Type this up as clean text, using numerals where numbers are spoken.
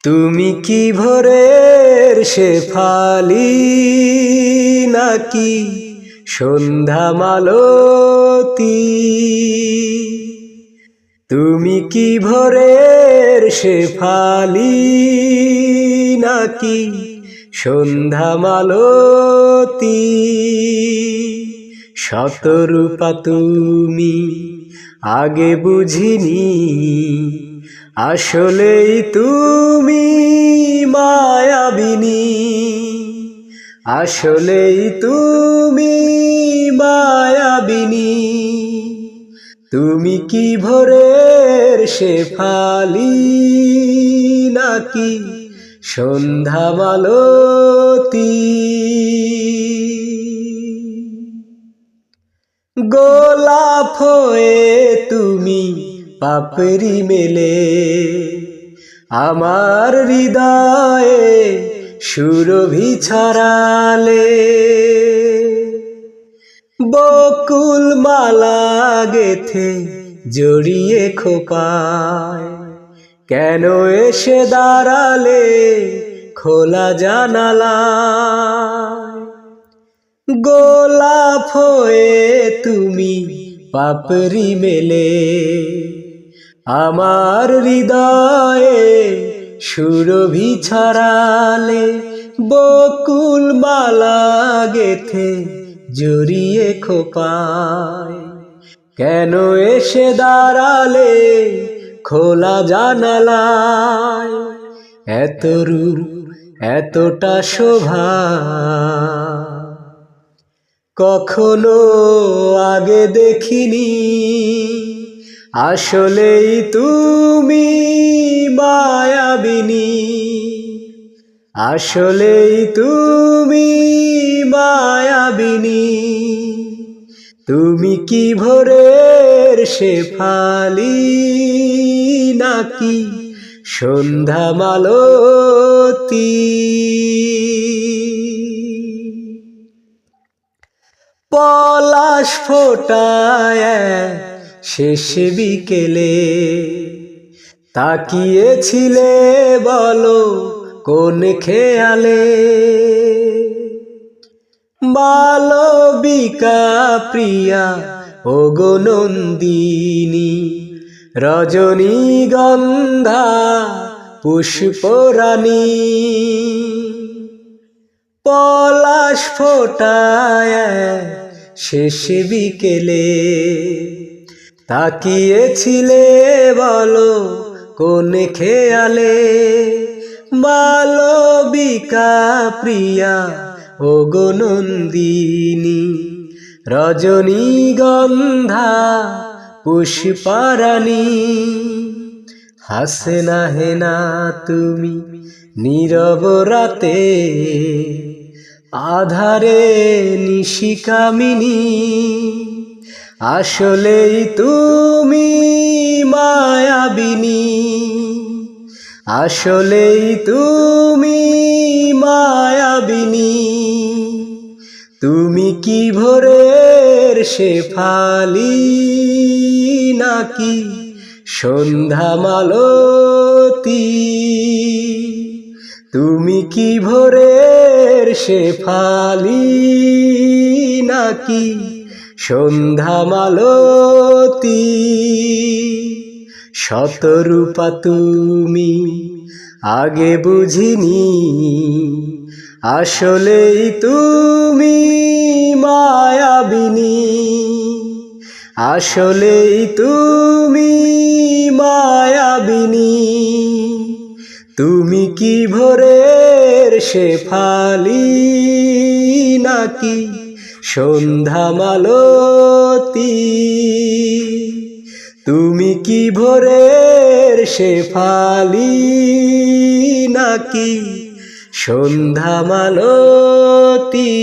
তুমি কি ভোরের শেফালি নাকি সন্ধ্যা মালতী? তুমি কি ভোরের শেফালি নাকি সন্ধ্যা মালতী? শতরূপা তুমি আগে বুঝিনি, আসলেই তুমি মায়াবিনী, আসলেই তুমি মায়াবিনী। তুমি কি ভোরের শেফালি নাকি সন্ধ্যা মালতী? গোলাপ হয়ে তুমি পাপড়ি মেলে আমার হৃদয়ে সুরভি ছড়ালে। বকুল মালা গেথে জড়িয়ে খোপায় কেন এসে দাঁড়ালে খোলা জানালায়? গোলাপ হয়ে তুমি পাপড়ি মেলে আমার হৃদয়ে সুরভি ছড়ালে। বকুল মালা গেথে জড়িয়ে খোপায় কেন এসে দাঁড়ালে খোলা জানালায়? এত রূপ এতটা শোভা কখনো আগে দেখিনি, আসলেই তুমি মায়াবিনী, আসলেই তুমি মায়াবিনী। তুমি কি ভোরের শেফালি নাকি সন্ধ্যা মালতী? পলাশ ফোটায় শেষ বিকেলে তাকিয়েছিলে বলো কোন খেয়ালে? মালবিকা প্রিয়া ওগো নন্দিনী, রজনীগন্ধা পুষ্পরাণী। পলাশ ফোটায় শেষ বিকেলে তাকিয়েছিলে বলো কোন খেয়ালে? মালবিকা প্রিয়া ওগো নন্দিনী, রজনীগন্ধা পুষ্পরাণী। হাসনা হেনা তুমি নীরব রাতে আধারে নিশিকামিনী, আসলেই তুমি মায়াবিনী, আসলেই তুমি মায়াবিনী। তুমি কি ভোরের শেফালি নাকি সন্ধ্যা মালতী? তুমি কি ভোরের শেফালি নাকি সন্ধ্যা মালতী? শতরূপা তুমি আগে বুঝিনি, আসলেই তুমি মায়াবিনী, আসলেই তুমি মায়াবিনী। তুমি কি ভোরের শেফালি নাকি সন্ধ্যা মালতী? তুমি কি ভোরের শেফালি নাকি সন্ধ্যা মালতী?